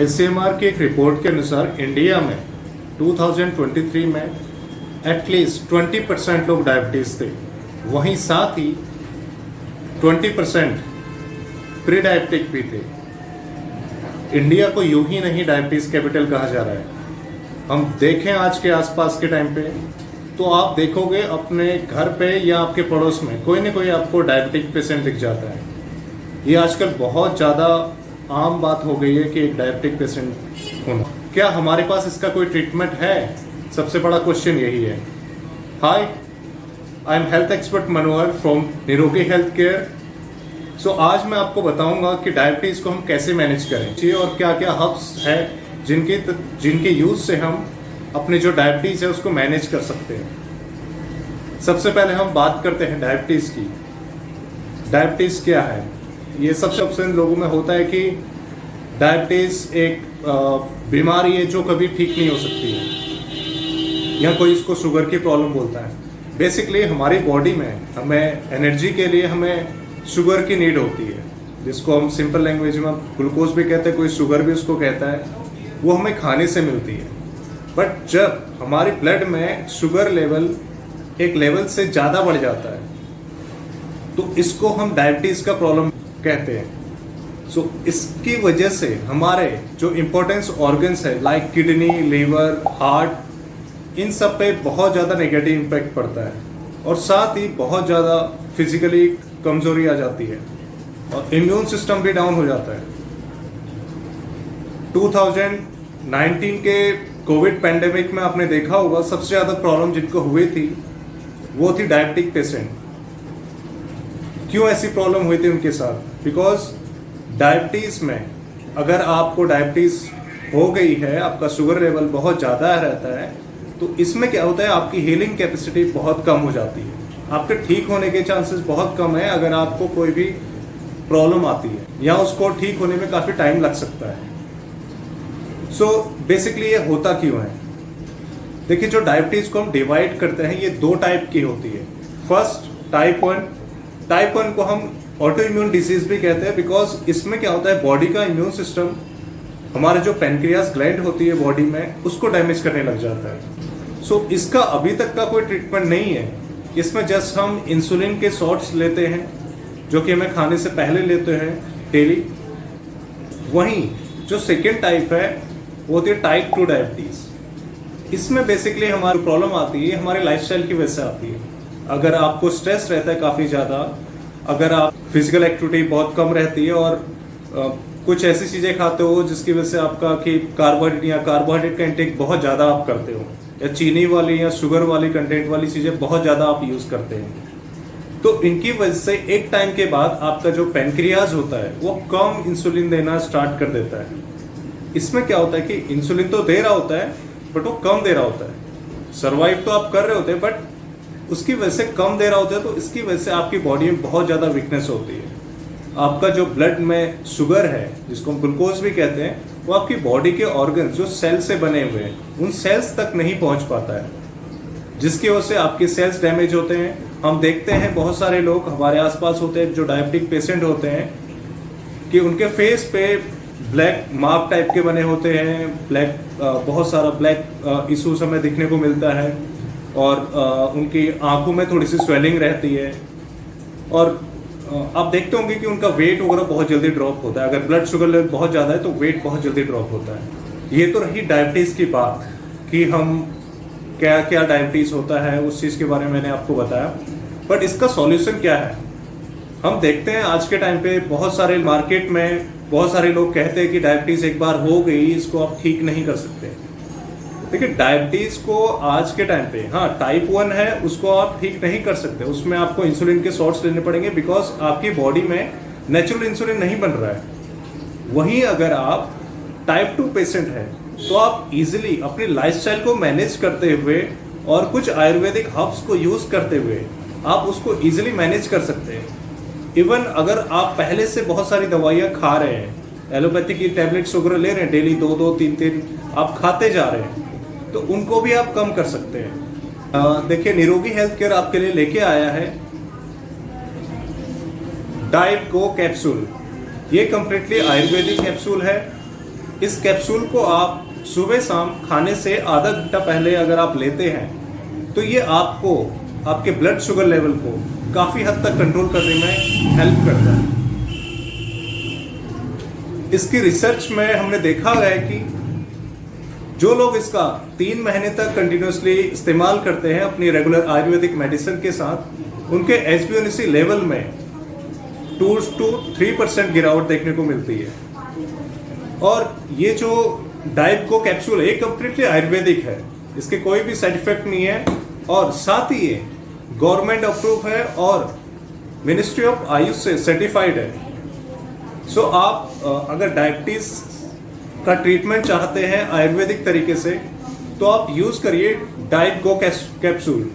ASMR की एक report के अनुसार इंडिया में 2023 में एटलीस्ट 20% लोग डायबिटीज़ थे। वहीं साथ ही 20% प्री डायबिटिक भी थे। इंडिया को यूं ही नहीं डायबिटीज़ कैपिटल कहा जा रहा है। हम देखें आज के आसपास के टाइम पे तो आप देखोगे अपने घर पे या आपके पड़ोस में कोई ना कोई आपको डायबिटिक पेशेंट दिख जाता है। ये आजकल बहुत ज़्यादा आम बात हो गई है कि एक डायबिटिक पेशेंट होना। क्या हमारे पास इसका कोई ट्रीटमेंट है? सबसे बड़ा क्वेश्चन यही है। Hi, I am health expert Manohar from Nirogi health care. So आज मैं आपको बताऊंगा कि डायबिटीज़ को हम कैसे मैनेज करें और क्या क्या हर्ब्स है जिनके यूज़ से हम अपने जो डायबिटीज़ है उसको मैनेज कर सकते हैं। सबसे पहले हम बात करते हैं डायबिटीज़ की। डायबिटीज़ क्या है? ये सबसे अक्सर लोगों में होता है कि डायबिटीज़ एक बीमारी है जो कभी ठीक नहीं हो सकती है, या कोई इसको शुगर की प्रॉब्लम बोलता है। बेसिकली हमारी बॉडी में हमें एनर्जी के लिए हमें शुगर की नीड होती है, जिसको हम सिंपल लैंग्वेज में ग्लूकोज भी कहते हैं, कोई शुगर भी उसको कहता है। वो हमें खाने से मिलती है। बट जब हमारे ब्लड में शुगर लेवल एक लेवल से ज़्यादा बढ़ जाता है तो इसको हम डायबिटीज़ का प्रॉब्लम कहते हैं। सो इसकी वजह से हमारे जो इम्पोर्टेंस ऑर्गन्स है लाइक किडनी, लीवर, हार्ट, इन सब पे बहुत ज़्यादा नेगेटिव इम्पैक्ट पड़ता है और साथ ही बहुत ज़्यादा फिजिकली कमजोरी आ जाती है और इम्यून सिस्टम भी डाउन हो जाता है। 2019 के कोविड पैंडेमिक में आपने देखा होगा सबसे ज़्यादा प्रॉब्लम जिनको हुई थी वो थी डायबिटिक पेशेंट। क्यों ऐसी प्रॉब्लम हुई थी उनके साथ? बिकॉज डायबिटीज़ में अगर आपको डायबिटीज़ हो गई है, आपका शुगर लेवल बहुत ज़्यादा रहता है, तो इसमें क्या होता है, आपकी हीलिंग कैपेसिटी बहुत कम हो जाती है। आपके ठीक होने के चांसेस बहुत कम है अगर आपको कोई भी प्रॉब्लम आती है, या उसको ठीक होने में काफ़ी टाइम लग सकता है। सो बेसिकली ये होता क्यों है? देखिए, जो डायबिटीज़ को हम डिवाइड करते हैं ये दो टाइप की होती है। फर्स्ट टाइप 1 को हम ऑटो इम्यून डिजीज भी कहते हैं, बिकॉज इसमें क्या होता है, बॉडी का इम्यून सिस्टम हमारे जो पेनक्रियास ग्लैंड होती है बॉडी में उसको डैमेज करने लग जाता है। सो इसका अभी तक का कोई ट्रीटमेंट नहीं है। इसमें जस्ट हम इंसुलिन के शॉट्स लेते हैं जो कि हमें खाने से पहले लेते हैं डेली। वहीं जो सेकेंड टाइप है वो होती है टाइप 2 डायबिटीज़। इसमें बेसिकली हमारी प्रॉब्लम आती है हमारे लाइफस्टाइल की वजह से आती है। अगर आपको स्ट्रेस रहता है काफ़ी ज़्यादा, अगर आप फिजिकल एक्टिविटी बहुत कम रहती है और कुछ ऐसी चीज़ें खाते हो जिसकी वजह से आपका कि कार्बोहाइड्रेट का इंटेक बहुत ज़्यादा आप करते हो, या चीनी वाली या शुगर वाली कंटेंट वाली चीज़ें बहुत ज़्यादा आप यूज़ करते हैं, तो इनकी वजह से एक टाइम के बाद आपका जो पेनक्रियाज होता है वो कम इंसुलिन देना स्टार्ट कर देता है। इसमें क्या होता है कि इंसुलिन तो दे रहा होता है बट वो कम दे रहा होता है। सर्वाइव तो आप कर रहे होते हैं बट उसकी वजह से कम दे रहा होता है, तो इसकी वजह से आपकी बॉडी में बहुत ज़्यादा वीकनेस होती है। आपका जो ब्लड में शुगर है, जिसको हम ग्लूकोज भी कहते हैं, वो आपकी बॉडी के ऑर्गन्स जो सेल से बने हुए हैं उन सेल्स तक नहीं पहुंच पाता है, जिसकी वजह से आपके सेल्स डैमेज होते हैं। हम देखते हैं बहुत सारे लोग हमारे आसपास होते हैं जो डायबिटिक पेशेंट होते हैं कि उनके फेस पे ब्लैक मार्क टाइप के बने होते हैं, बहुत सारा ब्लैक इशूज हमें दिखने को मिलता है, और उनकी आंखों में थोड़ी सी स्वेलिंग रहती है, और आप देखते होंगे कि उनका वेट वगैरह बहुत जल्दी ड्रॉप होता है। अगर ब्लड शुगर लेवल बहुत ज़्यादा है तो वेट बहुत जल्दी ड्रॉप होता है। ये तो रही डायबिटीज़ की बात कि हम क्या क्या डायबिटीज़ होता है, उस चीज़ के बारे में मैंने आपको बताया। बट इसका सॉल्यूशन क्या है? हम देखते हैं आज के टाइम पे बहुत सारे मार्केट में बहुत सारे लोग कहते हैं कि डायबिटीज़ एक बार हो गई इसको आप ठीक नहीं कर सकते। देखिए, डायबिटीज़ को आज के टाइम पे, हाँ टाइप 1 है, उसको आप ठीक नहीं कर सकते। उसमें आपको इंसुलिन के शॉट्स लेने पड़ेंगे बिकॉज आपकी बॉडी में नेचुरल इंसुलिन नहीं बन रहा है। वहीं अगर आप टाइप 2 पेशेंट हैं तो आप इजीली अपनी लाइफस्टाइल को मैनेज करते हुए और कुछ आयुर्वेदिक हर्ब्स को यूज़ करते हुए आप उसको इजीली मैनेज कर सकते हैं। इवन अगर आप पहले से बहुत सारी दवाइयाँ खा रहे हैं, एलोपैथी की टैबलेट्स वगैरह ले रहे हैं डेली 2-2, 3-3 आप खाते जा रहे हैं, तो उनको भी आप कम कर सकते हैं। देखिए, निरोगी हेल्थ केयर आपके लिए लेके आया है डाइट गो कैप्सूल। ये कम्प्लीटली आयुर्वेदिक कैप्सूल है इस कैप्सूल को आप सुबह शाम खाने से आधा घंटा पहले अगर आप लेते हैं तो ये आपको आपके ब्लड शुगर लेवल को काफ़ी हद तक कंट्रोल करने में हेल्प करता है। इसकी रिसर्च में हमने देखा है कि जो लोग इसका 3 महीने तक कंटिन्यूसली इस्तेमाल करते हैं अपनी रेगुलर आयुर्वेदिक मेडिसिन के साथ, उनके HbA1c लेवल में 2 to 3% गिरावट देखने को मिलती है। और ये जो डाइबको कैप्सूल है ये कंप्लीटली आयुर्वेदिक है, इसके कोई भी साइड इफेक्ट नहीं है और साथ ही ये गवर्नमेंट अप्रूव है और मिनिस्ट्री ऑफ आयुष से सर्टिफाइड है। सो आप अगर डायबिटीज का ट्रीटमेंट चाहते हैं आयुर्वेदिक तरीके से तो आप यूज करिए डाइबको कैप्सूल।